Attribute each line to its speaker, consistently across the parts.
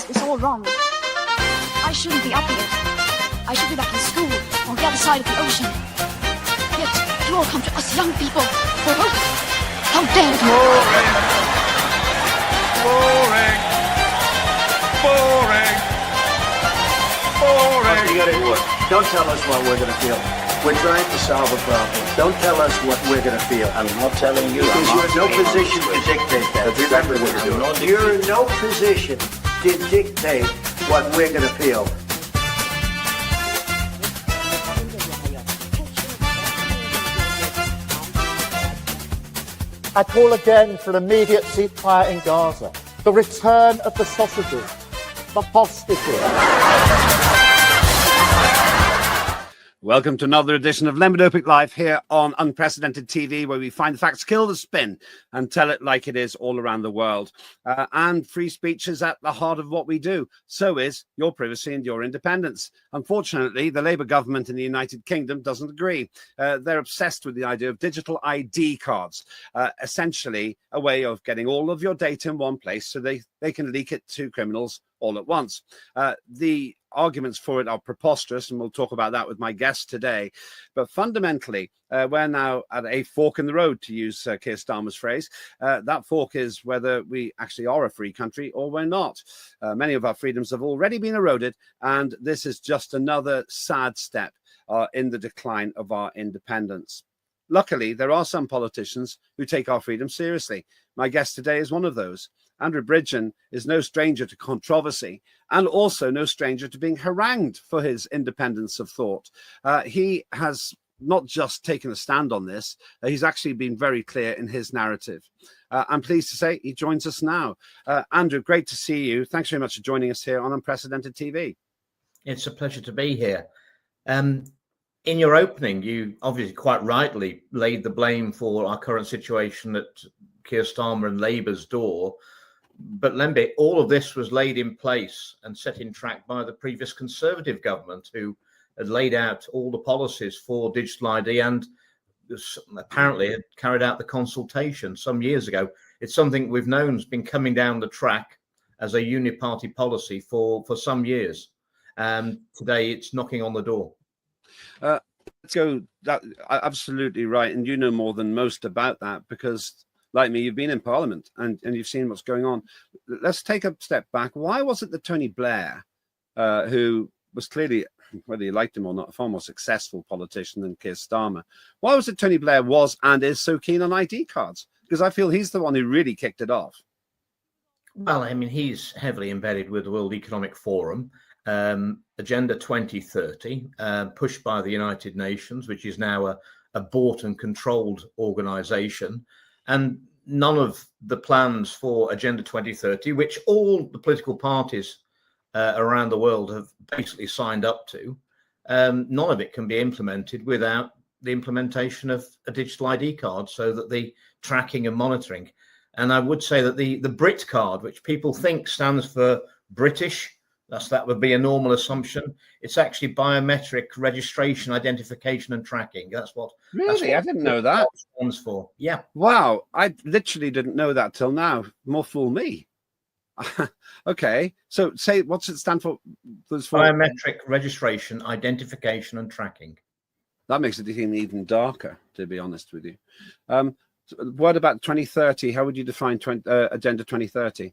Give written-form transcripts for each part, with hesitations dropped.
Speaker 1: It's all wrong. I shouldn't be up here. I should be back in school on the other side of the ocean. Yet you all come to us young people for hope. How dare you!
Speaker 2: Boring. Boring. Boring.
Speaker 3: You gotta do it. Don't tell us what we're gonna feel. We're trying to solve a problem. Don't tell us what we're gonna feel.
Speaker 4: I'm not telling you.
Speaker 3: Because you're in no position to dictate that. Remember what you're doing. You're in no position to dictate what we're gonna feel.
Speaker 5: I call again for an immediate ceasefire in Gaza, the return of the sausages, the hostages.
Speaker 6: Welcome to another edition of Lembit Öpik Live here on Unprecedented TV, where we find the facts, kill the spin, and tell it like it is all around the world. And free speech is at the heart of what we do. So is your privacy and your independence. Unfortunately, the Labour government in the United Kingdom doesn't agree. They're obsessed with the idea of digital ID cards, essentially a way of getting all of your data in one place so they can leak it to criminals all at once. The arguments for it are preposterous, and we'll talk about that with my guest today. But fundamentally, we're now at a fork in the road, to use Keir Starmer's phrase. That fork is whether we actually are a free country or we're not. Many of our freedoms have already been eroded, and this is just another sad step in the decline of our independence. Luckily, there are some politicians who take our freedom seriously. My guest today is one of those. Andrew Bridgen is no stranger to controversy and also no stranger to being harangued for his independence of thought. He has not just taken a stand on this, he's actually been very clear in his narrative. I'm pleased to say he joins us now. Andrew, great to see you. Thanks very much for joining us here on Unprecedented TV.
Speaker 4: It's a pleasure to be here. In your opening, you obviously quite rightly laid the blame for our current situation at Keir Starmer and Labour's door. But Lembit, all of this was laid in place and set in track by the previous Conservative government, who had laid out all the policies for digital ID and apparently had carried out the consultation some years ago. It's something we've known has been coming down the track as a uniparty policy for some years. Today, it's knocking on the door.
Speaker 6: Let's go. Absolutely right. And you know more than most about that because, like me, you've been in Parliament and you've seen what's going on. Let's take a step back. Why was it that Tony Blair, who was clearly, whether you liked him or not, a far more successful politician than Keir Starmer, why was it Tony Blair was and is so keen on ID cards? Because I feel he's the one who really kicked it off.
Speaker 4: Well, I mean, he's heavily embedded with the World Economic Forum, Agenda 2030, pushed by the United Nations, which is now a bought and controlled organization. And none of the plans for Agenda 2030, which all the political parties around the world have basically signed up to, none of it can be implemented without the implementation of a digital ID card, so that the tracking and monitoring. And I would say that the Brit card, which people think stands for British, that would be a normal assumption. It's actually biometric registration, identification, and tracking. That's what.
Speaker 6: Really, I didn't know that.
Speaker 4: Stands for. Yeah.
Speaker 6: Wow, I literally didn't know that till now. More fool me. Okay, so say what's it stand for?
Speaker 4: Biometric registration, identification, and tracking.
Speaker 6: That makes it even darker, to be honest with you. What about 2030? How would you define Agenda 2030?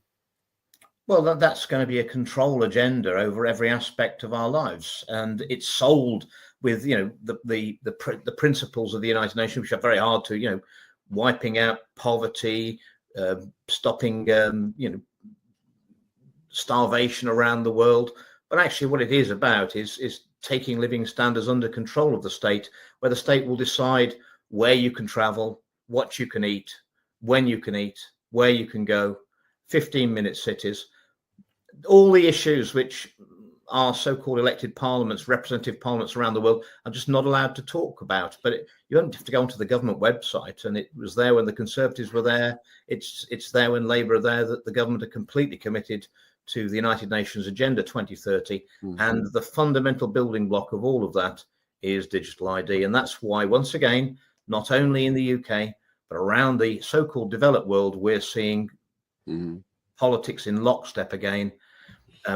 Speaker 4: Well, that's going to be a control agenda over every aspect of our lives, and it's sold with the principles of the United Nations, which are very hard to wiping out poverty, stopping starvation around the world. But actually, what it is about is taking living standards under control of the state, where the state will decide where you can travel, what you can eat, when you can eat, where you can go, 15-minute cities. All the issues which our so-called elected parliaments, representative parliaments around the world, are just not allowed to talk about. But you don't have to go onto the government website, and it was there when the Conservatives were there. It's there when Labour are there, that the government are completely committed to the United Nations Agenda 2030. Mm-hmm. And the fundamental building block of all of that is digital ID. And that's why, once again, not only in the UK, but around the so-called developed world, we're seeing politics in lockstep again.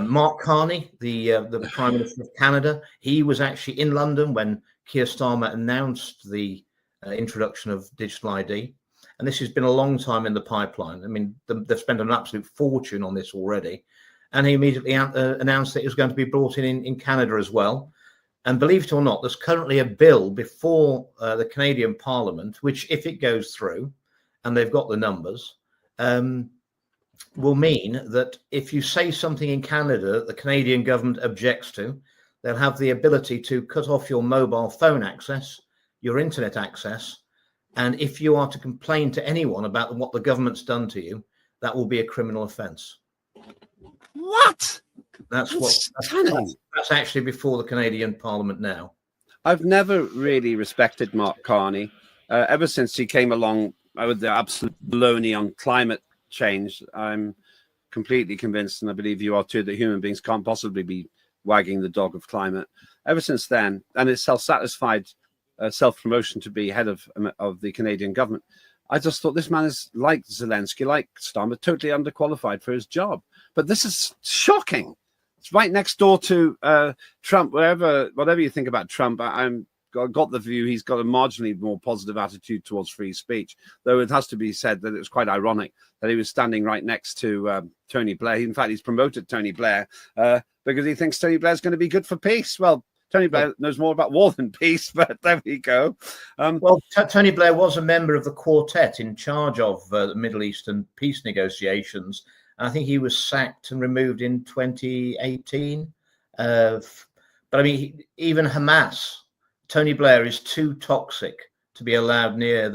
Speaker 4: Mark Carney, the Prime Minister of Canada, he was actually in London when Keir Starmer announced the introduction of digital ID. And this has been a long time in the pipeline. I mean, they've spent an absolute fortune on this already. And he immediately announced that it was going to be brought in Canada as well. And believe it or not, there's currently a bill before the Canadian Parliament, which, if it goes through, and they've got the numbers, will mean that if you say something in Canada that the Canadian government objects to, they'll have the ability to cut off your mobile phone access, your internet access, and if you are to complain to anyone about what the government's done to you, that will be a criminal offence.
Speaker 6: What?
Speaker 4: That's actually before the Canadian Parliament now.
Speaker 6: I've never really respected Mark Carney ever since he came along with the absolute baloney on climate change. I'm completely convinced, and I believe you are too, that human beings can't possibly be wagging the dog of climate. Ever since then, and it's self-satisfied self-promotion to be head of the Canadian government, I just thought this man is like Zelensky, like Starmer, totally underqualified for his job. But this is shocking. It's right next door to Trump. Whatever you think about Trump, I got the view he's got a marginally more positive attitude towards free speech, though it has to be said that it was quite ironic that he was standing right next to Tony Blair. In fact, he's promoted Tony Blair because he thinks Tony Blair is going to be good for peace. Well, Tony Blair knows more about war than peace, but there we go.
Speaker 4: Tony Blair was a member of the quartet in charge of the Middle Eastern peace negotiations. I think he was sacked and removed in 2018. But I mean, even Hamas, Tony Blair is too toxic to be allowed near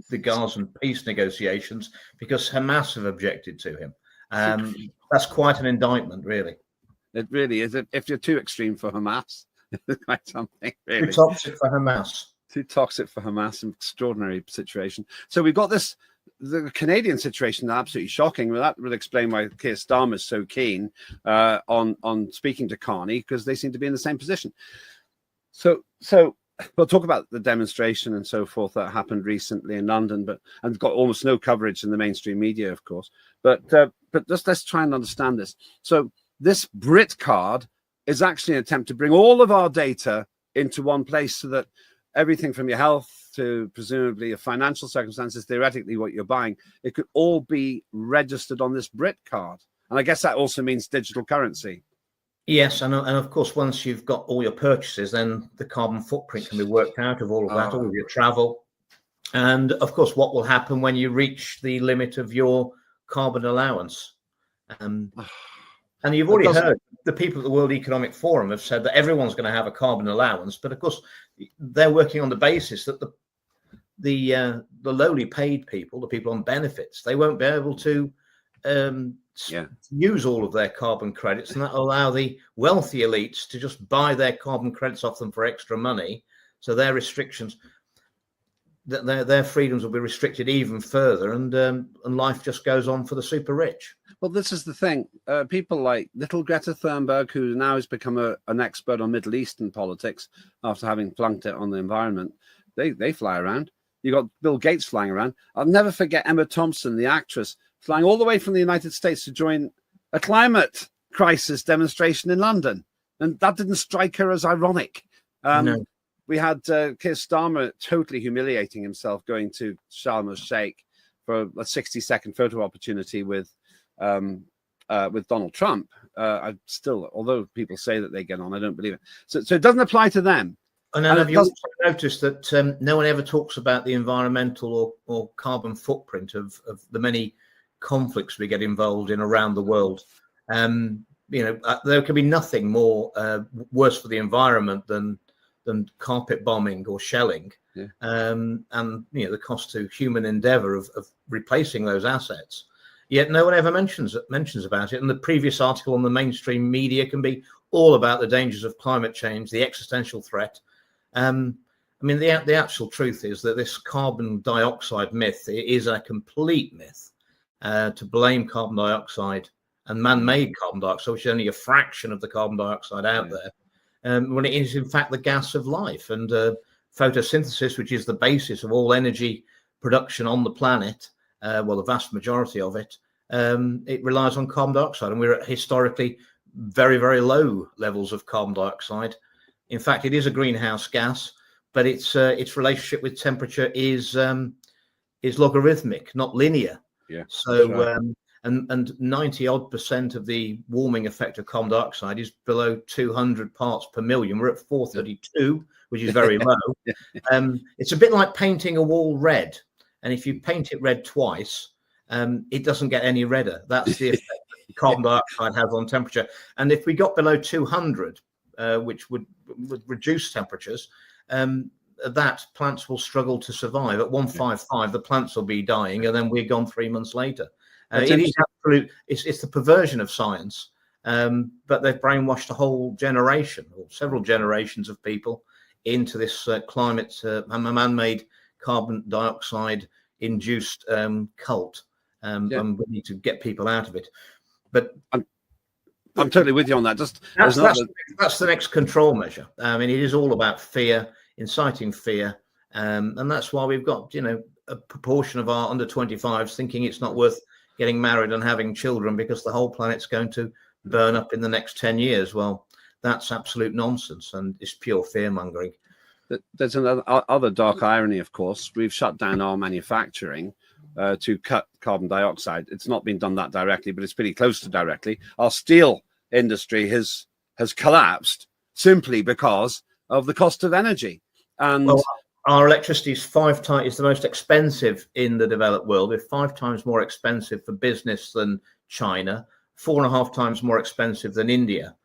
Speaker 4: the Gaza peace negotiations because Hamas have objected to him. That's quite an indictment, really.
Speaker 6: It really is. If you're too extreme for Hamas, it's quite something, really.
Speaker 4: Too toxic for Hamas.
Speaker 6: Too toxic for Hamas, an extraordinary situation. So we've got the Canadian situation, absolutely shocking. Well, that will explain why Keir Starmer is so keen on speaking to Carney, because they seem to be in the same position. So we'll talk about the demonstration and so forth that happened recently in London, and got almost no coverage in the mainstream media, of course. But just let's try and understand this. So this Brit card is actually an attempt to bring all of our data into one place, so that everything from your health to presumably your financial circumstances, theoretically what you're buying, it could all be registered on this Brit card. And I guess that also means digital currency.
Speaker 4: Yes, and of course, once you've got all your purchases, then the carbon footprint can be worked out of all of that, all of your travel. And of course, what will happen when you reach the limit of your carbon allowance? And you've already heard the people at the World Economic Forum have said that everyone's going to have a carbon allowance, but of course, they're working on the basis that the lowly paid people, the people on benefits, they won't be able to use all of their carbon credits, and that will allow the wealthy elites to just buy their carbon credits off them for extra money. So their restrictions, their freedoms will be restricted even further, and life just goes on for the super rich.
Speaker 6: Well, this is the thing. People like little Greta Thunberg, who now has become an expert on Middle Eastern politics after having flunked it on the environment, they fly around. You got Bill Gates flying around. I'll never forget Emma Thompson, the actress, flying all the way from the United States to join a climate crisis demonstration in London. And that didn't strike her as ironic.
Speaker 4: No.
Speaker 6: We had Keir Starmer totally humiliating himself, going to Sharm el-Sheikh for a 60-second photo opportunity with Donald Trump. I still, although people say that they get on, I don't believe it. So it doesn't apply to them.
Speaker 4: And have you also noticed that no one ever talks about the environmental or carbon footprint of the many conflicts we get involved in around the world? There can be nothing more worse for the environment than carpet bombing or shelling.
Speaker 6: Yeah.
Speaker 4: And the cost to human endeavor of replacing those assets. Yet no one ever mentions about it. And the previous article on the mainstream media can be all about the dangers of climate change, the existential threat. The actual truth is that this carbon dioxide myth is a complete myth. To blame carbon dioxide and man-made carbon dioxide, which is only a fraction of the carbon dioxide out there, when it is in fact the gas of life. And photosynthesis, which is the basis of all energy production on the planet, the vast majority of it, it relies on carbon dioxide. And we're at historically very, very low levels of carbon dioxide. In fact, it is a greenhouse gas, but its relationship with temperature is logarithmic, not linear.
Speaker 6: Yeah.
Speaker 4: So
Speaker 6: Right.
Speaker 4: and 90% of the warming effect of carbon dioxide is below 200 parts per million. We're at 432, which is very low. It's a bit like painting a wall red, and if you paint it red twice, it doesn't get any redder. That's the effect that carbon dioxide has on temperature. And if we got below 200, which would reduce temperatures, that plants will struggle to survive. At 155, the plants will be dying, and then we're gone 3 months later. It is absolute. It's the perversion of science, but they've brainwashed a whole generation or several generations of people into this climate, man-made carbon dioxide induced cult, and we need to get people out of it. But
Speaker 6: I'm totally with you on that.
Speaker 4: That's the next control measure. I mean, it is all about fear, inciting fear, and that's why we've got a proportion of our under 25s thinking it's not worth getting married and having children because the whole planet's going to burn up in the next 10 years. Well, that's absolute nonsense, and it's pure fear mongering.
Speaker 6: There's another other dark irony, of course. We've shut down our manufacturing to cut carbon dioxide. It's not been done that directly, but it's pretty close to directly. Our steel industry has collapsed simply because of the cost of energy. And
Speaker 4: our electricity is is the most expensive in the developed world. We're 5 times more expensive for business than China, 4.5 times more expensive than India.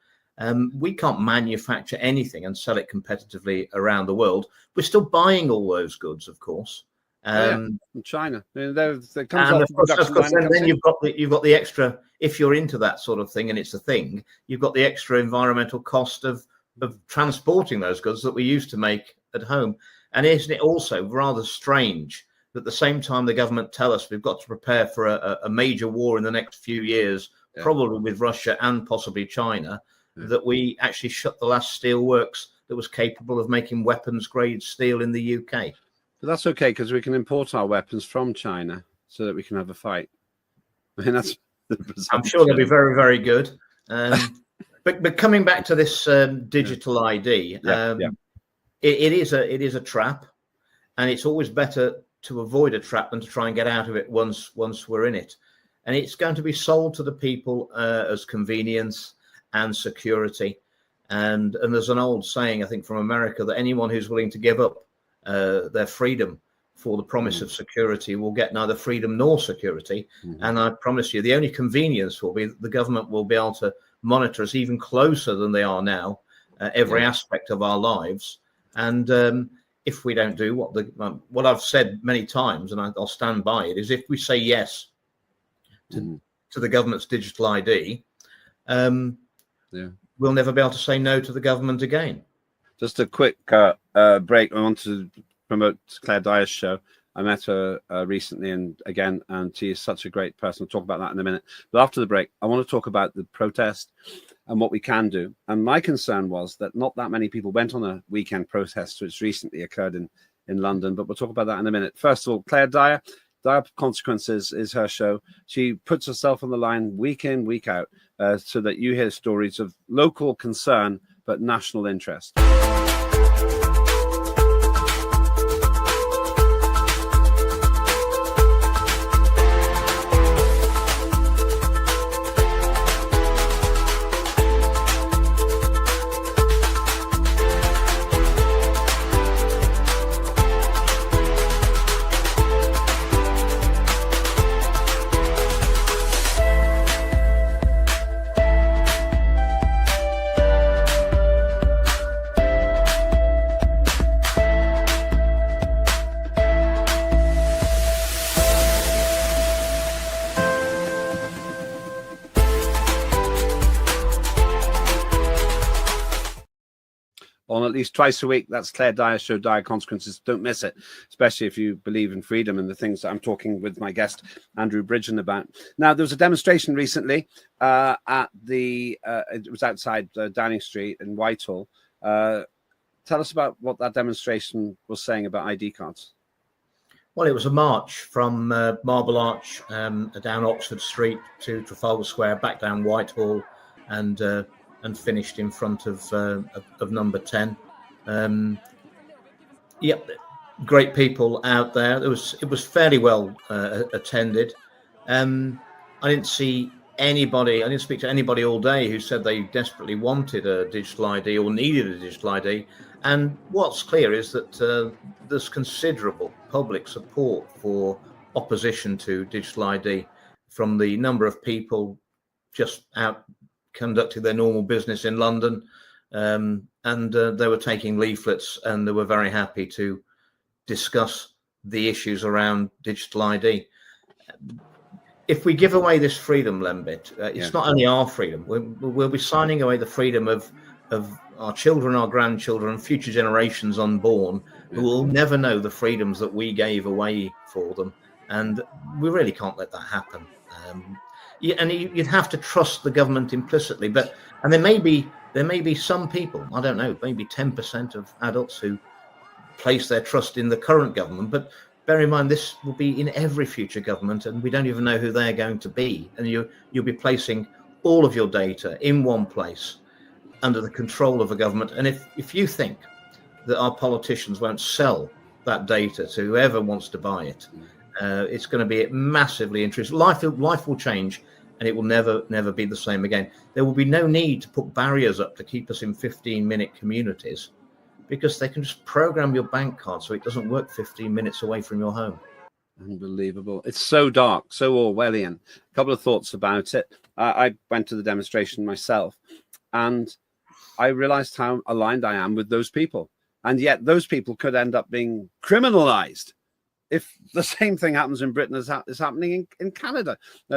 Speaker 4: We can't manufacture anything and sell it competitively around the world. We're still buying all those goods, of course.
Speaker 6: From China. I mean, there comes
Speaker 4: and
Speaker 6: off
Speaker 4: of course, then you've got the extra. If you're into that sort of thing and it's a thing, you've got the extra environmental cost of transporting those goods that we used to make at home. And isn't it also rather strange that at the same time the government tell us we've got to prepare for a major war in the next few years, probably with Russia and possibly China, that we actually shut the last steel works that was capable of making weapons grade steel in the UK?
Speaker 6: But that's okay, because we can import our weapons from China so that we can have a fight. I mean, that's
Speaker 4: I'm sure they'll be very, very good. But coming back to this digital ID, it is a trap, and it's always better to avoid a trap than to try and get out of it once we're in it. And it's going to be sold to the people as convenience and security. And there's an old saying, I think, from America, that anyone who's willing to give up their freedom for the promise of security will get neither freedom nor security. And I promise you, the only convenience will be that the government will be able to monitor us even closer than they are now, every aspect of our lives. And if we don't do what I've said many times, and I'll stand by it, is if we say yes to the government's digital ID, we'll never be able to say no to the government again.
Speaker 6: Just a quick break. I want to promote Claire Dyer's show. I met her recently, and she is such a great person. We'll talk about that in a minute. But after the break, I want to talk about the protest and what we can do. And my concern was that not that many people went on a weekend protest, which recently occurred in London. But we'll talk about that in a minute. First of all, Claire Dyer. Dire Consequences is her show. She puts herself on the line week in, week out, so that you hear stories of local concern but national interest. On at least twice a week. That's Claire Dyer's show, Dire Consequences. Don't miss it, especially if you believe in freedom and the things that I'm talking with my guest, Andrew Bridgen, about. Now, there was a demonstration recently it was outside Downing Street in Whitehall. Tell us about what that demonstration was saying about ID cards.
Speaker 4: Well, it was a march from Marble Arch down Oxford Street to Trafalgar Square, back down Whitehall, and finished in front of number 10. Yep, great people out there. It was fairly well attended. I didn't see anybody. I didn't speak to anybody all day who said they desperately wanted a digital ID or needed a digital ID. And what's clear is that there's considerable public support for opposition to digital ID from the number of people just out conducting their normal business in London. And they were taking leaflets, and they were very happy to discuss the issues around digital ID. If we give away this freedom, Lembit, it's not only our freedom. We'll be signing away the freedom of our children, our grandchildren, and future generations unborn, who will never know the freedoms that we gave away for them. And we really can't let that happen. And you'd have to trust the government implicitly, and there may be some people, I don't know, maybe 10% of adults who place their trust in the current government, but bear in mind this will be in every future government, and we don't even know who they're going to be, and you'll be placing all of your data in one place under the control of a government. And if you think that our politicians won't sell that data to whoever wants to buy it, it's going to be massively interesting. Life will change, and it will never be the same again. There will be no need to put barriers up to keep us in 15-minute communities, because they can just program your bank card so it doesn't work 15 minutes away from your home.
Speaker 6: Unbelievable. It's so dark, so Orwellian. A couple of thoughts about it. I went to the demonstration myself, and I realized how aligned I am with those people. And yet those people could end up being criminalized if the same thing happens in Britain as is happening in Canada.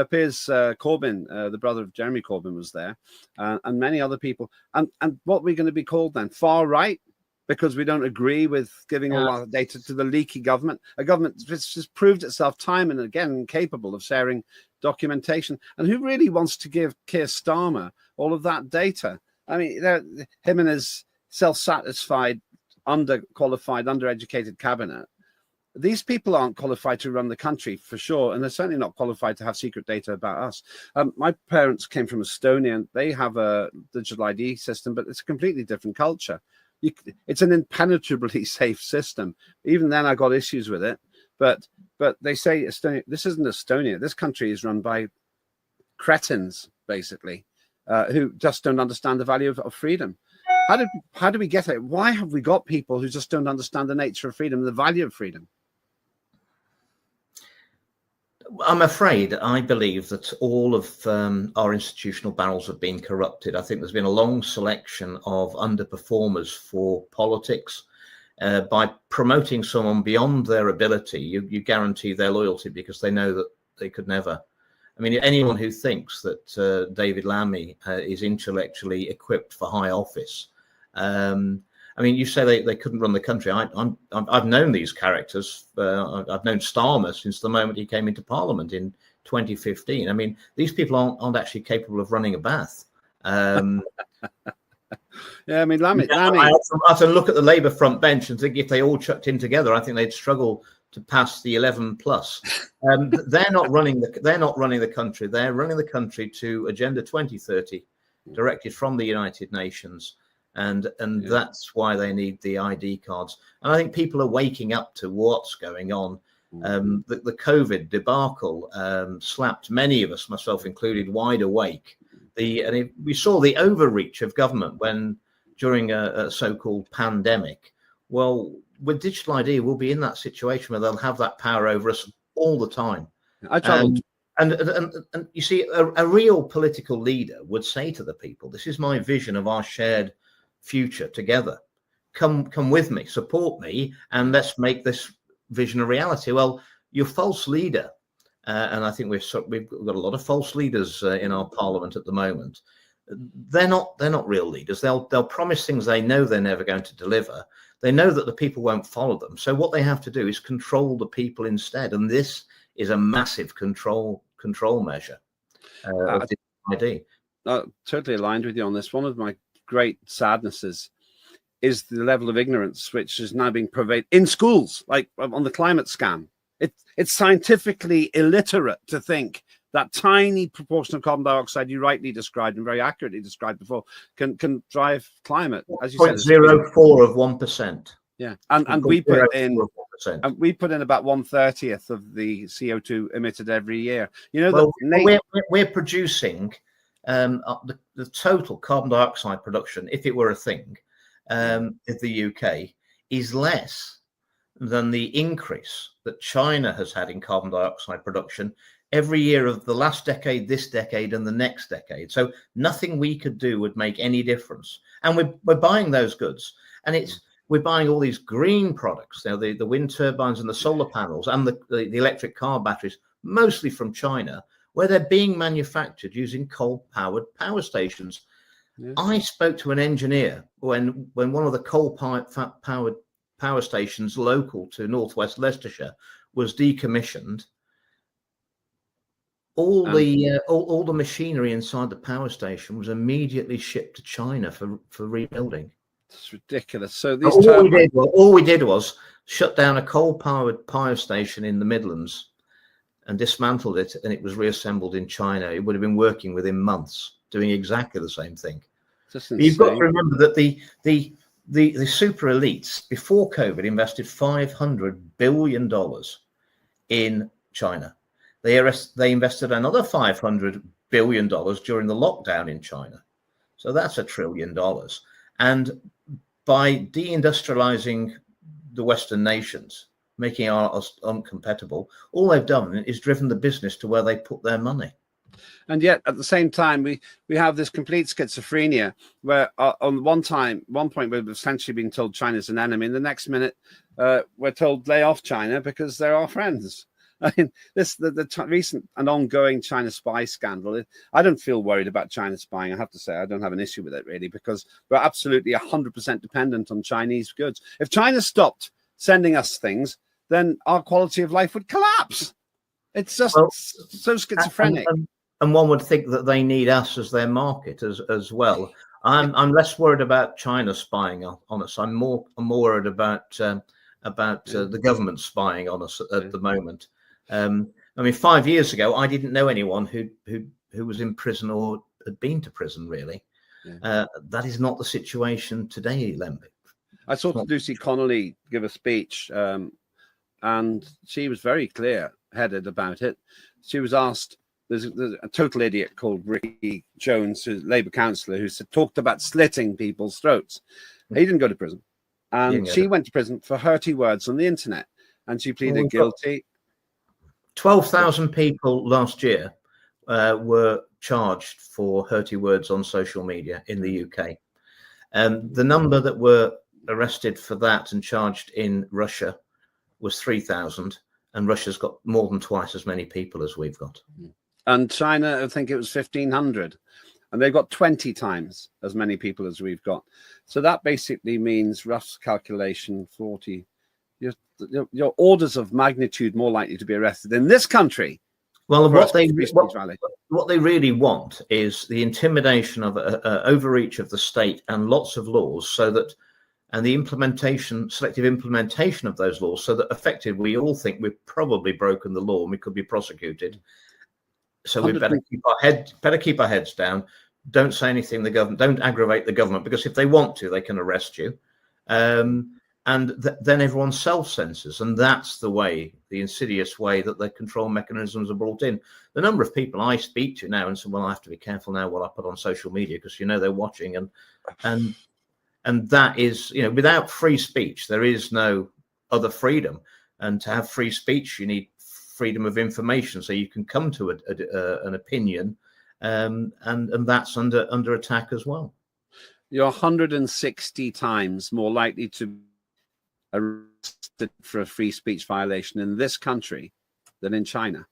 Speaker 6: Piers Corbyn, the brother of Jeremy Corbyn, was there, and many other people. And what we're going to be called then? Far right? Because we don't agree with giving all our data to the leaky government, a government that's just proved itself time and again incapable of sharing documentation. And who really wants to give Keir Starmer all of that data? I mean, him and his self-satisfied, underqualified, undereducated cabinet. These people aren't qualified to run the country for sure, and they're certainly not qualified to have secret data about us. My parents came from Estonia, and they have a digital ID system, but it's a completely different culture. It's an impenetrably safe system. Even then, I got issues with it. But they say Estonia. This isn't Estonia. This country is run by cretins, basically, who just don't understand the value of freedom. How do we get it? Why have we got people who just don't understand the nature of freedom, the value of freedom?
Speaker 4: I'm afraid I believe that all of our institutional barrels have been corrupted. I think there's been a long selection of underperformers for politics. By promoting someone beyond their ability, you guarantee their loyalty, because they know that they could never. I mean, anyone who thinks that David Lammy is intellectually equipped for high office. I mean, you say they couldn't run the country. I've known these characters. I've known Starmer since the moment he came into Parliament in 2015. I mean, these people aren't actually capable of running a bath.
Speaker 6: Yeah, I mean, Lammy.
Speaker 4: I have to look at the Labour front bench and think if they all chucked in together, I think they'd struggle to pass the 11 plus. They're not running the country. They're running the country to Agenda 2030, directed from the United Nations. And that's why they need the ID cards. And I think people are waking up to what's going on. The COVID debacle slapped many of us, myself included, wide awake. We saw the overreach of government during a so-called pandemic. Well, with digital ID, we'll be in that situation where they'll have that power over us all the time. And you see, a real political leader would say to the people, "This is my vision of our shared future together. Come with me, support me, and let's make this vision a reality." Well, your false leader, and I think we've got a lot of false leaders in our parliament at the moment. They're not real leaders. They'll promise things they know they're never going to deliver. They know that the people won't follow them. So what they have to do is control the people instead, and this is a massive control measure of the ID.
Speaker 6: Totally aligned with you on this. One of my great sadnesses is the level of ignorance which is now being pervaded in schools, like on the climate scam. It's scientifically illiterate to think that tiny proportion of carbon dioxide you rightly described and very accurately described before can drive climate, as you said.
Speaker 4: 0.04 of 1%.
Speaker 6: Yeah, and we put in about 1/30th of the CO2 emitted every year. You know,
Speaker 4: well, we're producing the total carbon dioxide production, if it were a thing, in the UK, is less than the increase that China has had in carbon dioxide production every year of the last decade, this decade, and the next decade. So nothing we could do would make any difference. And we're buying those goods, and we're buying all these green products, you know, the wind turbines and the solar panels and the electric car batteries, mostly from China, where they're being manufactured using coal-powered power stations. Yeah. I spoke to an engineer when one of the coal-powered power stations local to northwest Leicestershire was decommissioned. All the machinery inside the power station was immediately shipped to China for rebuilding.
Speaker 6: It's ridiculous. So these
Speaker 4: all we did was shut down a coal-powered power station in the Midlands and dismantled it, and it was reassembled in China. It would have been working within months, doing exactly the same thing. You've got to remember that the super elites before COVID invested $500 billion in China. They invested another $500 billion during the lockdown in China. So that's $1 trillion. And by deindustrializing the Western nations, making us uncompatible, all they've done is driven the business to where they put their money.
Speaker 6: And yet, at the same time, we have this complete schizophrenia where on one point, we've essentially been told China's an enemy, and the next minute we're told lay off China because they're our friends. I mean, the recent and ongoing China spy scandal, I don't feel worried about China spying. I have to say, I don't have an issue with it, really, because we're absolutely 100% dependent on Chinese goods. If China stopped sending us things, then our quality of life would collapse. It's just so schizophrenic.
Speaker 4: And one would think that they need us as their market as well. I'm less worried about China spying on us. I'm more worried about the government spying on us at the moment. I mean, 5 years ago, I didn't know anyone who was in prison or had been to prison, really. Yeah. That is not the situation today, Lembit.
Speaker 6: I saw Lucy Connolly give a speech, and she was very clear-headed about it. She was asked, there's a total idiot called Ricky Jones, who's a Labour councillor, who talked about slitting people's throats. He didn't go to prison. And she went to prison for hurty words on the internet, and she pleaded guilty.
Speaker 4: 12,000 people last year were charged for hurty words on social media in the UK. The number that were arrested for that and charged in Russia was 3,000, and Russia's got more than twice as many people as we've got.
Speaker 6: And China, I think it was 1,500, and they've got 20 times as many people as we've got. So that basically means, rough calculation, 40. You're orders of magnitude more likely to be arrested in this country.
Speaker 4: Well, what they really want is the intimidation of overreach of the state and lots of laws, and the selective implementation of those laws, so that effectively we all think we've probably broken the law and we could be prosecuted. So we better keep our heads down. Don't say anything. The government, don't aggravate the government, because if they want to, they can arrest you. And then everyone self-censors, and that's the insidious way that the control mechanisms are brought in. The number of people I speak to now and say, well, I have to be careful now what I put on social media, because they're watching, and that is, without free speech there is no other freedom, and to have free speech you need freedom of information, so you can come to an opinion, and that's under attack as well.
Speaker 6: You're 160 times more likely to arrested for a free speech violation in this country than in China,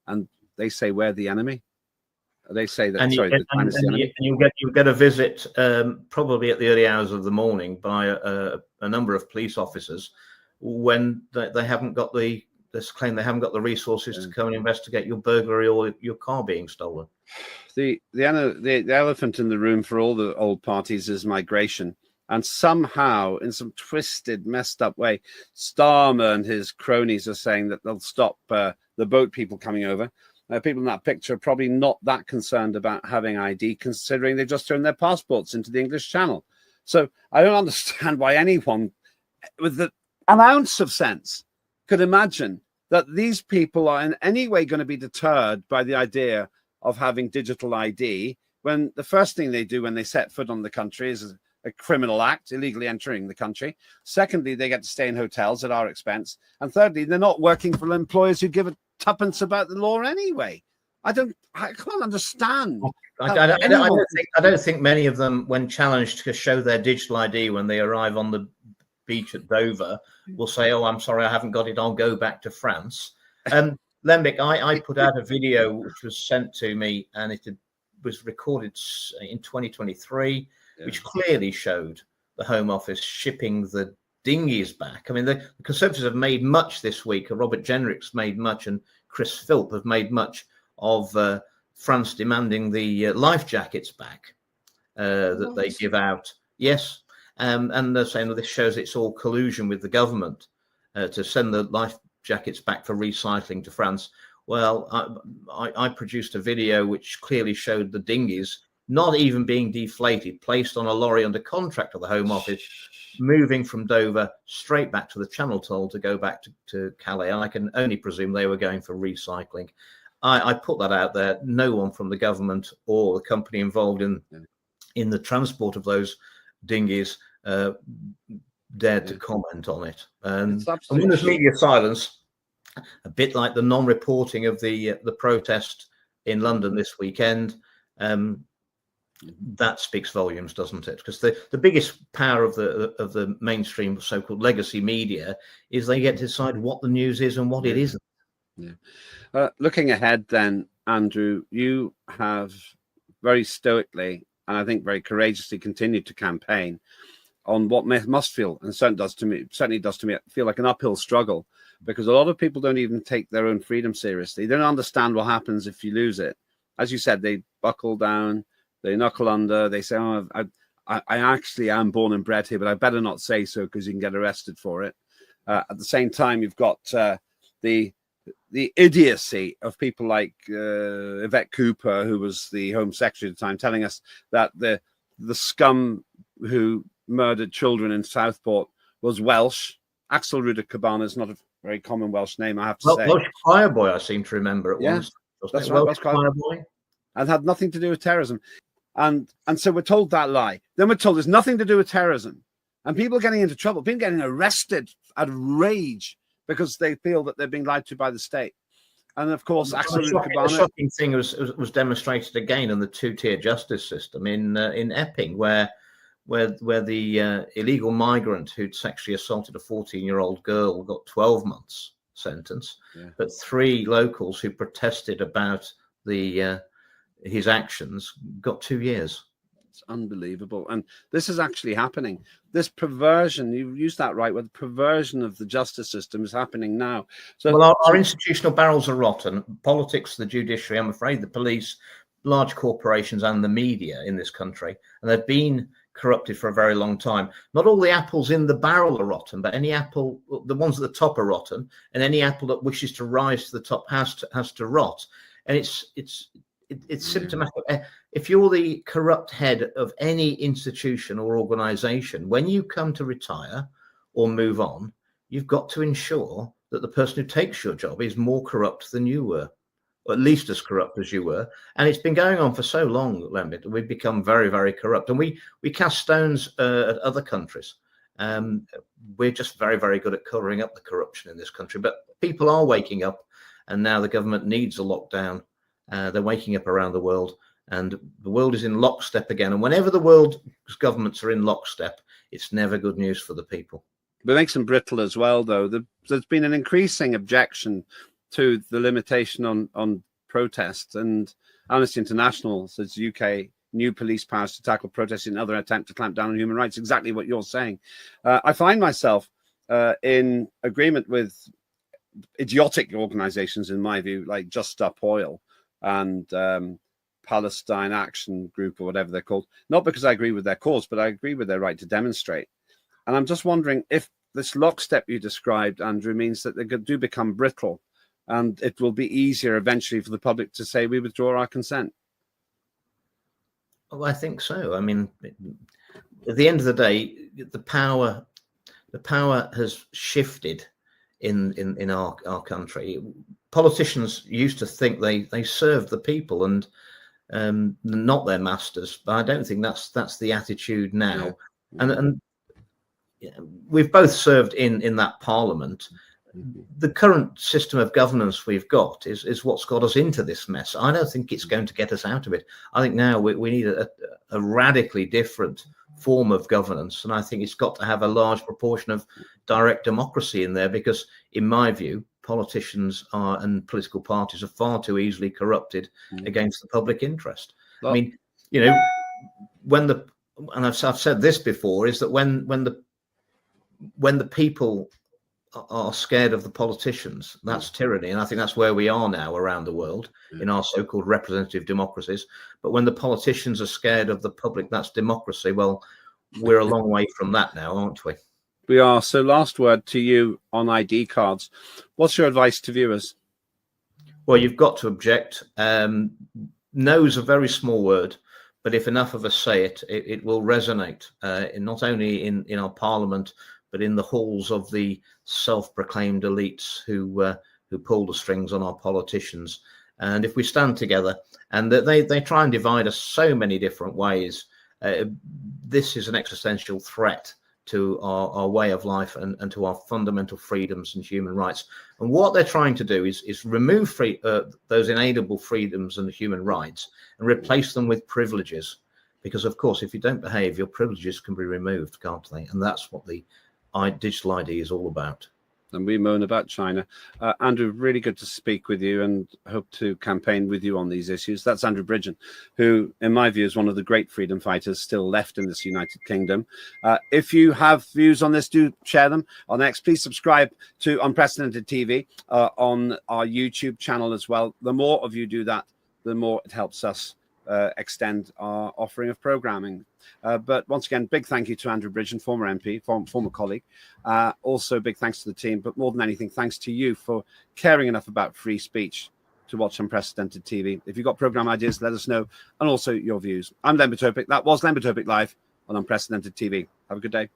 Speaker 6: and they say we're the enemy. They say that. You'll get a visit probably at the early hours of the morning by a number of police officers when they haven't got the resources to come and investigate your burglary or your car being stolen. The elephant in the room for all the old parties is migration. And somehow, in some twisted, messed up way, Starmer and his cronies are saying that they'll stop the boat people coming over. People in that picture are probably not that concerned about having ID, considering they've just turned their passports into the English Channel. So I don't understand why anyone with an ounce of sense could imagine that these people are in any way going to be deterred by the idea of having digital ID, when the first thing they do when they set foot on the country is a criminal act, illegally entering the country. Secondly, they get to stay in hotels at our expense. And thirdly, they're not working for employers who give a tuppence about the law anyway. I can't understand.
Speaker 4: I don't think many of them, when challenged to show their digital ID when they arrive on the beach at Dover, will say, "Oh, I'm sorry, I haven't got it. I'll go back to France." Lembit, I put out a video which was sent to me, and it was recorded in 2023, which clearly showed the Home Office shipping the dinghies back. I mean, the Conservatives have made much this week. Robert Jenrick's made much, and Chris Philp have made much of France demanding the life jackets back that they give out. Yes. And they're saying, well, this shows it's all collusion with the government to send the life jackets back for recycling to France. Well, I produced a video which clearly showed the dinghies not even being deflated, placed on a lorry under contract of the Home Office, moving from Dover straight back to the Channel Tunnel to go back to Calais. And I can only presume they were going for recycling. I put that out there. No one from the government or the company involved in the transport of those dinghies dared to comment on it. And when there's media silence, a bit like the non-reporting of the protest in London this weekend, that speaks volumes, doesn't it? Because the biggest power of the mainstream so-called legacy media is they get to decide what the news is and what it isn't.
Speaker 6: Yeah. Looking ahead then, Andrew, you have very stoically and I think very courageously continued to campaign on what must feel, and certainly does to me, feel like an uphill struggle, because a lot of people don't even take their own freedom seriously. They don't understand what happens if you lose it. As you said, they buckle down, they knuckle under, they say, "Oh, I actually am born and bred here, but I better not say so because you can get arrested for it." At the same time, you've got the idiocy of people like Yvette Cooper, who was the Home Secretary at the time, telling us that the scum who murdered children in Southport was Welsh. Axel Ruda Cabana is not a very common Welsh name, I have to say.
Speaker 4: Welsh choir boy, I seem to remember it was.
Speaker 6: That's right, Welsh choir boy. And had nothing to do with terrorism. And so we're told that lie. Then we're told there's nothing to do with terrorism. And people are getting into trouble, people getting arrested out of rage because they feel that they're being lied to by the state. And of course,
Speaker 4: the shocking thing was demonstrated again in the two-tier justice system in Epping, where the illegal migrant who'd sexually assaulted a 14-year-old girl got 12 months sentence, but 3 locals who protested about his actions got 2 years.
Speaker 6: It's unbelievable. And this is actually happening. This perversion, you used that right, where the perversion of the justice system is happening now. So,
Speaker 4: well, our institutional barrels are rotten. Politics, the judiciary, I'm afraid, the police, large corporations and the media in this country, and they've been corrupted for a very long time. Not all the apples in the barrel are rotten, but any apple, the ones at the top are rotten, and any apple that wishes to rise to the top has to rot. And it's symptomatic. If you're the corrupt head of any institution or organization, when you come to retire or move on, you've got to ensure that the person who takes your job is more corrupt than you were, or at least as corrupt as you were. And it's been going on for so long, Lembit, we've become very, very corrupt. And we cast stones at other countries. We're just very, very good at covering up the corruption in this country. But people are waking up, and now the government needs a lockdown. They're waking up around the world, and the world is in lockstep again. And whenever the world's governments are in lockstep, it's never good news for the people.
Speaker 6: But it makes them brittle as well, though. There's been an increasing objection to the limitation on protests, and Amnesty International says UK new police powers to tackle protests in other attempt to clamp down on human rights. Exactly what you're saying. I find myself in agreement with idiotic organizations, in my view, like Just Stop Oil and Palestine Action Group, or whatever they're called, not because I agree with their cause, but I agree with their right to demonstrate. And I'm just wondering if this lockstep you described, Andrew, means that they do become brittle, and it will be easier eventually for the public to say we withdraw our consent.
Speaker 4: Well, I think so. I mean, at the end of the day, the power has shifted in our country. Politicians used to think they served the people and not their masters, but I don't think that's the attitude now. Yeah. And we've both served in that parliament. The current system of governance we've got is what's got us into this mess. I don't think it's going to get us out of it. I think now we need a radically different form of governance, and I think it's got to have a large proportion of direct democracy in there, because in my view, politicians and political parties are far too easily corrupted against the public interest. I mean, you know, and I've said this before, is that when the people are scared of the politicians, that's tyranny. And I think that's where we are now around the world in our so-called representative democracies. But when the politicians are scared of the public, that's democracy. Well, we're a long way from that now, aren't we?
Speaker 6: We are. So last word to you on ID cards. What's your advice to viewers?
Speaker 4: Well, you've got to object. No is a very small word, but if enough of us say it, it will resonate not only in our parliament, but in the halls of the self-proclaimed elites who pull the strings on our politicians. And if we stand together, and they try and divide us so many different ways, this is an existential threat to our way of life and to our fundamental freedoms and human rights. And what they're trying to do is remove those inalienable freedoms and human rights and replace them with privileges. Because, of course, if you don't behave, your privileges can be removed, can't they? And that's what the digital ID is all about.
Speaker 6: And we moan about China. Andrew, really good to speak with you, and hope to campaign with you on these issues. That's Andrew Bridgen, who, in my view, is one of the great freedom fighters still left in this United Kingdom. If you have views on this, do share them on X. Please subscribe to Unprecedented TV on our YouTube channel as well. The more of you do that, the more it helps us extend our offering of programming. But once again, big thank you to Andrew Bridgen, former MP, former colleague. Also, big thanks to the team, but more than anything, thanks to you for caring enough about free speech to watch Unprecedented TV. If you've got program ideas, let us know, and also your views. I'm Lembit Öpik. That was Lembit Öpik Live on Unprecedented TV. Have a good day.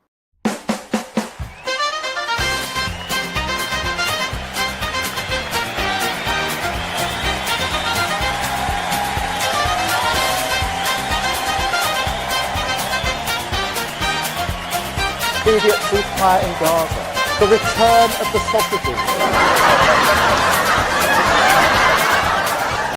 Speaker 5: Immediate ceasefire in Gaza, the return of the sausages.